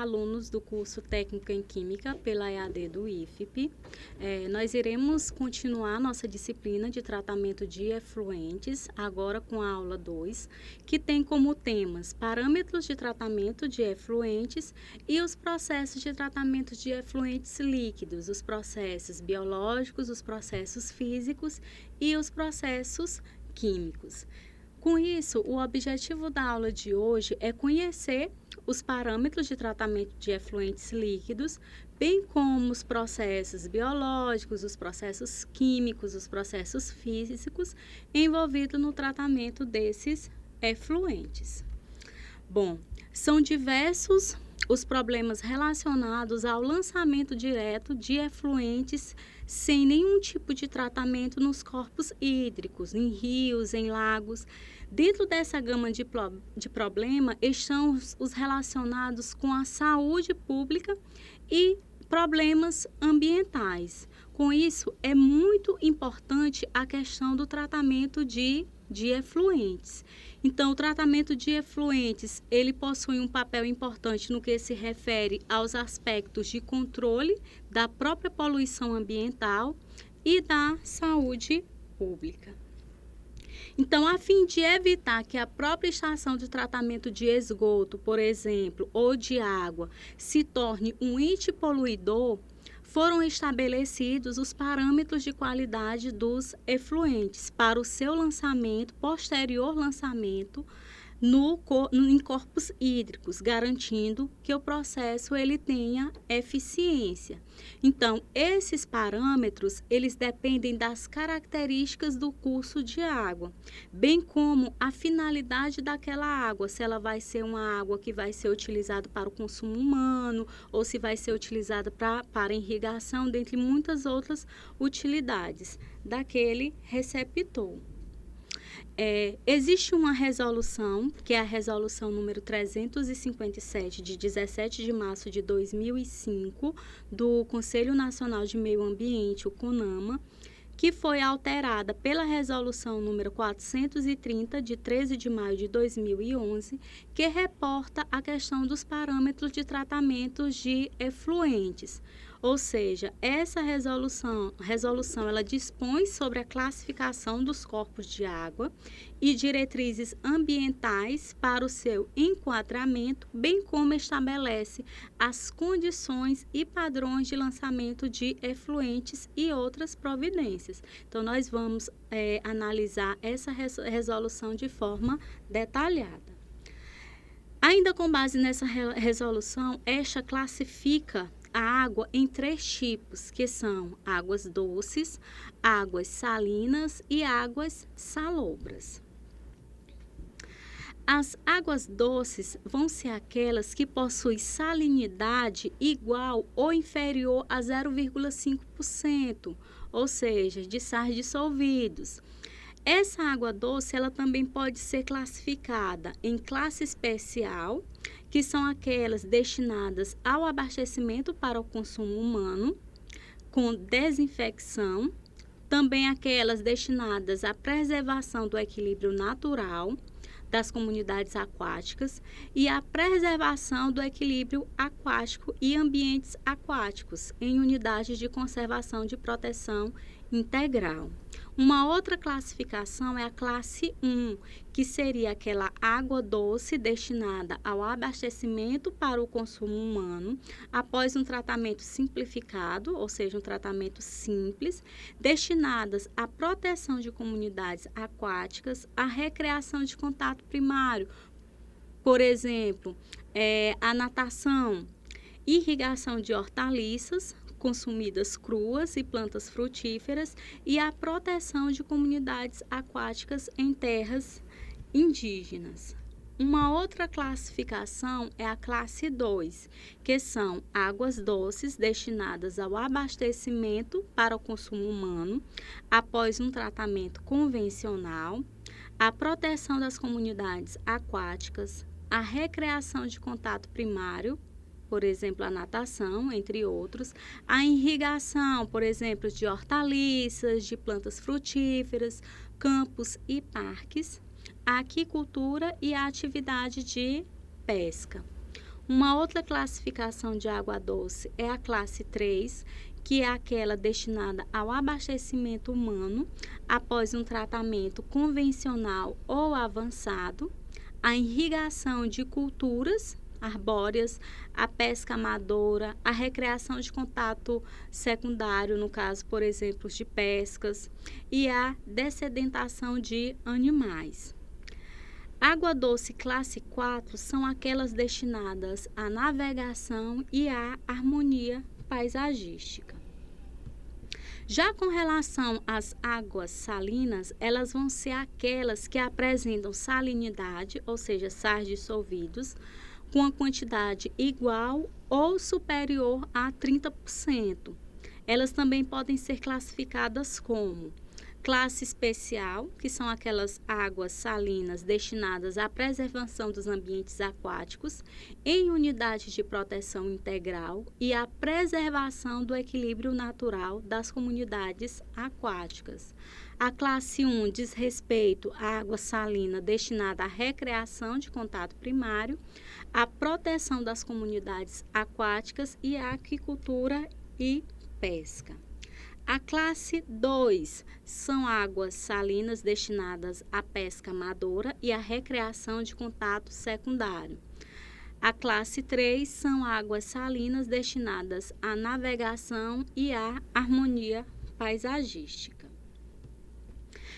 alunos do curso Técnico em Química pela EAD do IFP. Nós iremos continuar nossa disciplina de tratamento de efluentes, agora com a aula 2, que tem como temas parâmetros de tratamento de efluentes e os processos de tratamento de efluentes líquidos, os processos biológicos, os processos físicos e os processos químicos. Com isso, o objetivo da aula de hoje é conhecer os parâmetros de tratamento de efluentes líquidos, bem como os processos biológicos, os processos químicos, os processos físicos envolvidos no tratamento desses efluentes. Bom, são diversos os problemas relacionados ao lançamento direto de efluentes sem nenhum tipo de tratamento nos corpos hídricos, em rios, em lagos. Dentro dessa gama de problema estão os relacionados com a saúde pública e problemas ambientais. Com isso, é muito importante a questão do tratamento de efluentes. Então, o tratamento de efluentes, ele possui um papel importante no que se refere aos aspectos de controle da própria poluição ambiental e da saúde pública. Então, a fim de evitar que a própria estação de tratamento de esgoto, por exemplo, ou de água, se torne um ente poluidor, foram estabelecidos os parâmetros de qualidade dos efluentes para o seu lançamento, posterior lançamento, em corpos hídricos, garantindo que o processo ele tenha eficiência. Então, esses parâmetros, eles dependem das características do curso de água, bem como a finalidade daquela água, se ela vai ser uma água que vai ser utilizada para o consumo humano, ou se vai ser utilizada para irrigação, dentre muitas outras utilidades daquele receptor. Existe uma resolução, que é a resolução número 357, de 17 de março de 2005, do Conselho Nacional de Meio Ambiente, o CONAMA, que foi alterada pela resolução número 430, de 13 de maio de 2011, que reporta a questão dos parâmetros de tratamento de efluentes. Ou seja, essa resolução ela dispõe sobre a classificação dos corpos de água e diretrizes ambientais para o seu enquadramento, bem como estabelece as condições e padrões de lançamento de efluentes e outras providências. Então, nós vamos analisar essa resolução de forma detalhada. Ainda com base nessa resolução, esta classifica a água em 3 tipos, que são águas doces, águas salinas e águas salobras. As águas doces vão ser aquelas que possuem salinidade igual ou inferior a 0,5%, ou seja, de sais dissolvidos. Essa água doce, ela também pode ser classificada em classe especial, que são aquelas destinadas ao abastecimento para o consumo humano, com desinfecção, também aquelas destinadas à preservação do equilíbrio natural das comunidades aquáticas e à preservação do equilíbrio aquático e ambientes aquáticos em unidades de conservação de proteção integral. Uma outra classificação é a classe 1, que seria aquela água doce destinada ao abastecimento para o consumo humano, após um tratamento simplificado, ou seja, um tratamento simples, destinadas à proteção de comunidades aquáticas, à recreação de contato primário, por exemplo, a natação, irrigação de hortaliças consumidas cruas e plantas frutíferas e a proteção de comunidades aquáticas em terras indígenas. Uma outra classificação é a classe 2, que são águas doces destinadas ao abastecimento para o consumo humano após um tratamento convencional, a proteção das comunidades aquáticas, a recreação de contato primário, por exemplo, a natação, entre outros, a irrigação, por exemplo, de hortaliças, de plantas frutíferas, campos e parques, a aquicultura e a atividade de pesca. Uma outra classificação de água doce é a classe 3, que é aquela destinada ao abastecimento humano após um tratamento convencional ou avançado, a irrigação de culturas arbóreas, a pesca amadora, a recreação de contato secundário, no caso, por exemplo, de pescas, e a dessedentação de animais. Água doce classe 4 são aquelas destinadas à navegação e à harmonia paisagística. Já com relação às águas salinas, elas vão ser aquelas que apresentam salinidade, ou seja, sais dissolvidos, com a quantidade igual ou superior a 30%. Elas também podem ser classificadas como classe especial, que são aquelas águas salinas destinadas à preservação dos ambientes aquáticos em unidade de proteção integral e à preservação do equilíbrio natural das comunidades aquáticas. A classe 1 diz respeito à água salina destinada à recreação de contato primário, à proteção das comunidades aquáticas e à aquicultura e pesca. A classe 2 são águas salinas destinadas à pesca amadora e à recreação de contato secundário. A classe 3 são águas salinas destinadas à navegação e à harmonia paisagística.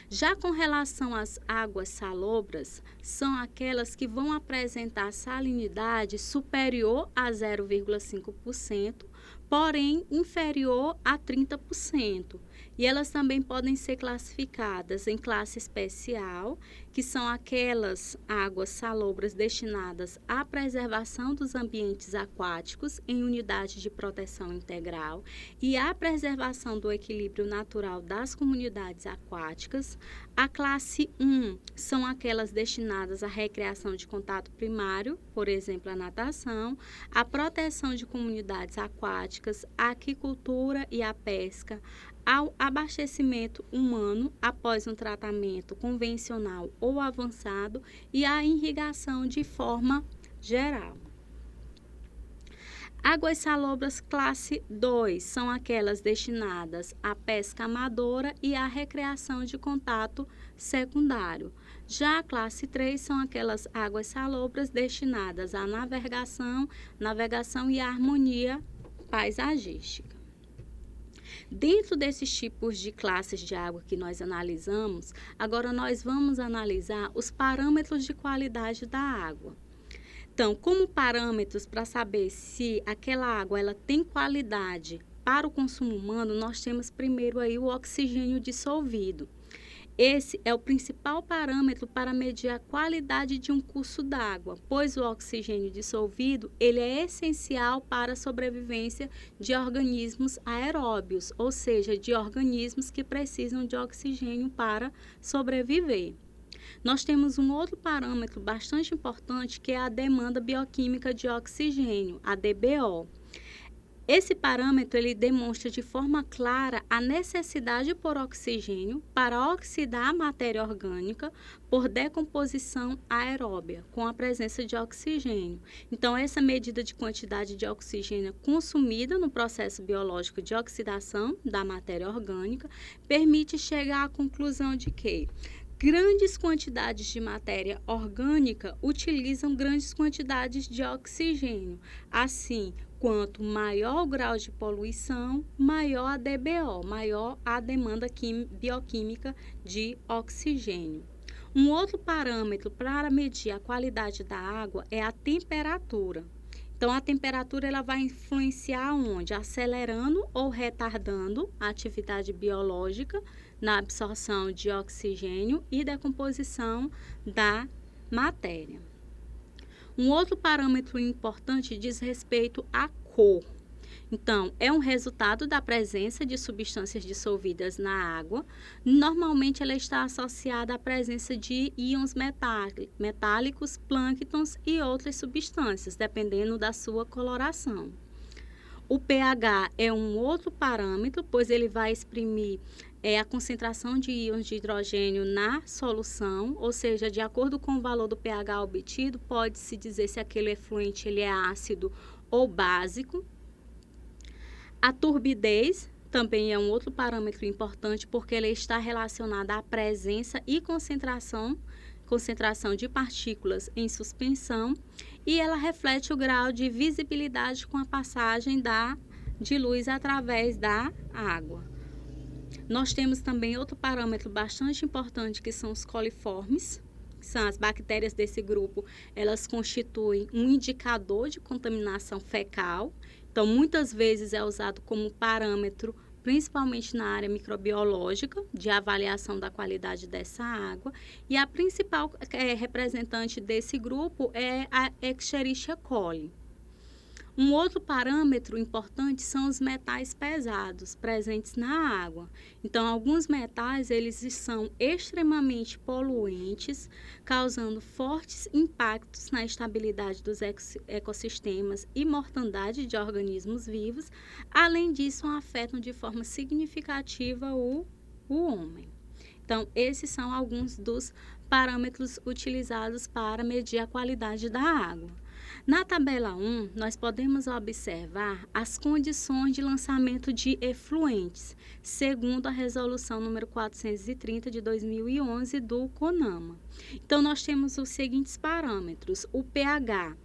Já com relação às águas salobras, são aquelas que vão apresentar salinidade superior a 0,5%, porém inferior a 30%. E elas também podem ser classificadas em classe especial, que são aquelas águas salobras destinadas à preservação dos ambientes aquáticos em unidade de proteção integral e à preservação do equilíbrio natural das comunidades aquáticas. A classe 1 são aquelas destinadas à recreação de contato primário, por exemplo, a natação, a proteção de comunidades aquáticas, a aquicultura e a pesca, ao abastecimento humano após um tratamento convencional ou avançado e à irrigação de forma geral. Águas salobras classe 2 são aquelas destinadas à pesca amadora e à recreação de contato secundário. Já a classe 3 são aquelas águas salobras destinadas à navegação e à harmonia paisagística. Dentro desses tipos de classes de água que nós analisamos, agora nós vamos analisar os parâmetros de qualidade da água. Então, como parâmetros para saber se aquela água ela tem qualidade para o consumo humano, nós temos primeiro aí o oxigênio dissolvido. Esse é o principal parâmetro para medir a qualidade de um curso d'água, pois o oxigênio dissolvido ele é essencial para a sobrevivência de organismos aeróbios, ou seja, de organismos que precisam de oxigênio para sobreviver. Nós temos um outro parâmetro bastante importante que é a demanda bioquímica de oxigênio, a DBO. Esse parâmetro ele demonstra de forma clara a necessidade por oxigênio para oxidar a matéria orgânica por decomposição aeróbia, com a presença de oxigênio. Então, essa medida de quantidade de oxigênio consumida no processo biológico de oxidação da matéria orgânica permite chegar à conclusão de que grandes quantidades de matéria orgânica utilizam grandes quantidades de oxigênio. Assim, quanto maior o grau de poluição, maior a DBO, maior a demanda bioquímica de oxigênio. Um outro parâmetro para medir a qualidade da água é a temperatura. Então, a temperatura ela vai influenciar onde? Acelerando ou retardando a atividade biológica na absorção de oxigênio e decomposição da matéria. Um outro parâmetro importante diz respeito à cor. Então, é um resultado da presença de substâncias dissolvidas na água. Normalmente, ela está associada à presença de íons metálicos, plânctons e outras substâncias, dependendo da sua coloração. O pH é um outro parâmetro, pois ele vai exprimir é a concentração de íons de hidrogênio na solução, ou seja, de acordo com o valor do pH obtido, pode-se dizer se aquele efluente ele é ácido ou básico. A turbidez também é um outro parâmetro importante, porque ele está relacionada à presença e concentração de partículas em suspensão, e ela reflete o grau de visibilidade com a passagem de luz através da água. Nós temos também outro parâmetro bastante importante, que são os coliformes. São as bactérias desse grupo, elas constituem um indicador de contaminação fecal. Então, muitas vezes é usado como parâmetro, principalmente na área microbiológica, de avaliação da qualidade dessa água. E a principal representante desse grupo é a Escherichia coli. Um outro parâmetro importante são os metais pesados presentes na água. Então, alguns metais, eles são extremamente poluentes, causando fortes impactos na estabilidade dos ecossistemas e mortandade de organismos vivos. Além disso, afetam de forma significativa o homem. Então, esses são alguns dos parâmetros utilizados para medir a qualidade da água. Na tabela 1, nós podemos observar as condições de lançamento de efluentes, segundo a resolução número 430 de 2011 do CONAMA. Então, nós temos os seguintes parâmetros: o pH.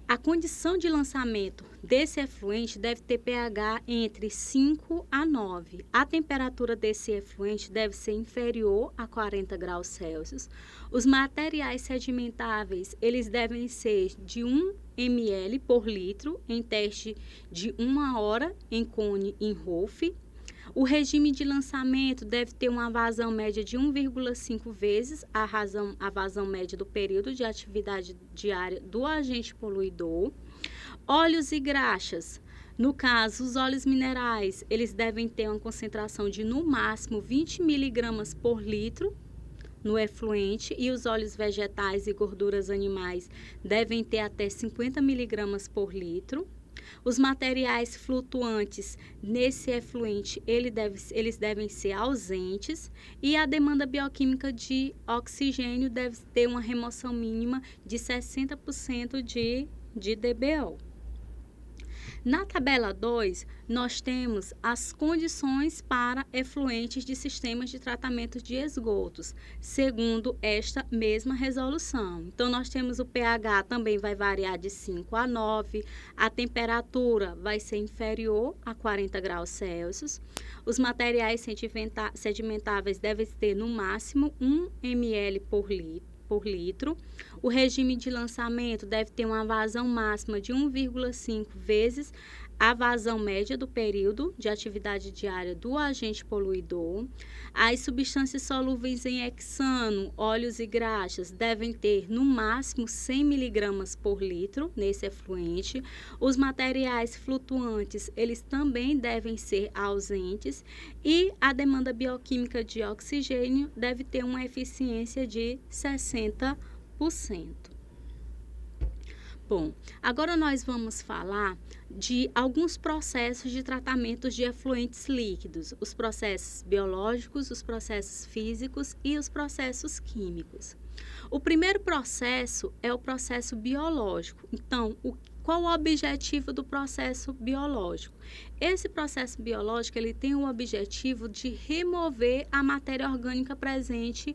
A condição de lançamento desse efluente deve ter pH entre 5 a 9. A temperatura desse efluente deve ser inferior a 40 graus Celsius. Os materiais sedimentáveis, eles devem ser de 1 ml por litro em teste de 1 hora em cone em Rolf. O regime de lançamento deve ter uma vazão média de 1,5 vezes a vazão média do período de atividade diária do agente poluidor. Óleos e graxas. No caso, os óleos minerais, eles devem ter uma concentração de, no máximo, 20 miligramas por litro no efluente, e os óleos vegetais e gorduras animais devem ter até 50 miligramas por litro. Os materiais flutuantes nesse efluente, eles devem ser ausentes, e a demanda bioquímica de oxigênio deve ter uma remoção mínima de 60% de DBO. Na tabela 2, nós temos as condições para efluentes de sistemas de tratamento de esgotos, segundo esta mesma resolução. Então, nós temos o pH também vai variar de 5 a 9, a temperatura vai ser inferior a 40 graus Celsius, os materiais sedimentáveis devem ter no máximo 1 ml por litro. O regime de lançamento deve ter uma vazão máxima de 1,5 vezes a vazão média do período de atividade diária do agente poluidor. As substâncias solúveis em hexano, óleos e graxas devem ter no máximo 100 miligramas por litro nesse efluente. Os materiais flutuantes, eles também devem ser ausentes, e a demanda bioquímica de oxigênio deve ter uma eficiência de 60%. Bom, agora nós vamos falar de alguns processos de tratamento de efluentes líquidos, os processos biológicos, os processos físicos e os processos químicos. O primeiro processo é o processo biológico. Então, qual o objetivo do processo biológico? Esse processo biológico, ele tem o objetivo de remover a matéria orgânica presente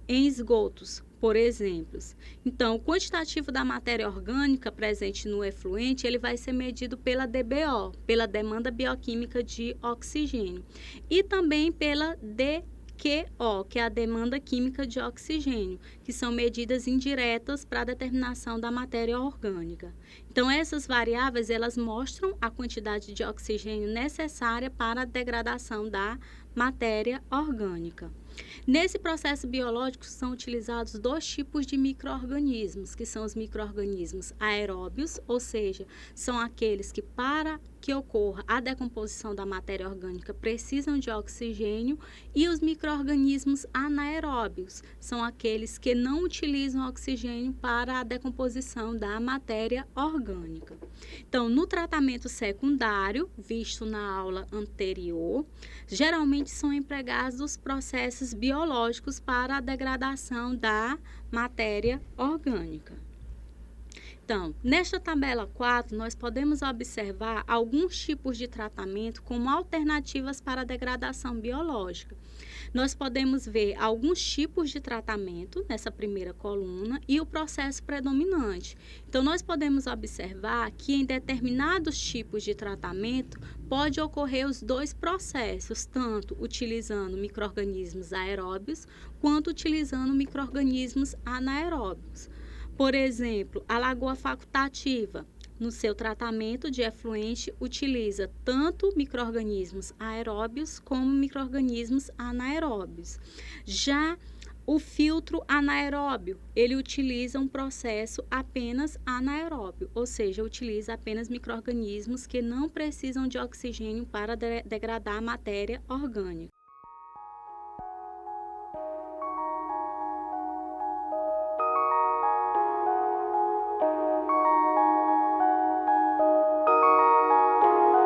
em esgotos, por exemplo. Então, o quantitativo da matéria orgânica presente no efluente, ele vai ser medido pela DBO, pela demanda bioquímica de oxigênio, e também pela DQO, que é a demanda química de oxigênio, que são medidas indiretas para a determinação da matéria orgânica. Então, essas variáveis, elas mostram a quantidade de oxigênio necessária para a degradação da matéria orgânica. Nesse processo biológico são utilizados 2 tipos de micro-organismos, que são os micro-organismos aeróbios, ou seja, são aqueles que para que ocorra a decomposição da matéria orgânica precisam de oxigênio, e os micro-organismos anaeróbios são aqueles que não utilizam oxigênio para a decomposição da matéria orgânica. Então, no tratamento secundário, visto na aula anterior, geralmente são empregados processos biológicos para a degradação da matéria orgânica. Então, nesta tabela 4, nós podemos observar alguns tipos de tratamento como alternativas para a degradação biológica. Nós podemos ver alguns tipos de tratamento nessa primeira coluna e o processo predominante. Então, nós podemos observar que em determinados tipos de tratamento pode ocorrer os dois processos, tanto utilizando micro-organismos aeróbios quanto utilizando micro-organismos anaeróbios. Por exemplo, a lagoa facultativa, no seu tratamento de efluente, utiliza tanto micro-organismos aeróbios como micro-organismos anaeróbios. Já o filtro anaeróbio, ele utiliza um processo apenas anaeróbio, ou seja, utiliza apenas micro-organismos que não precisam de oxigênio para degradar a matéria orgânica.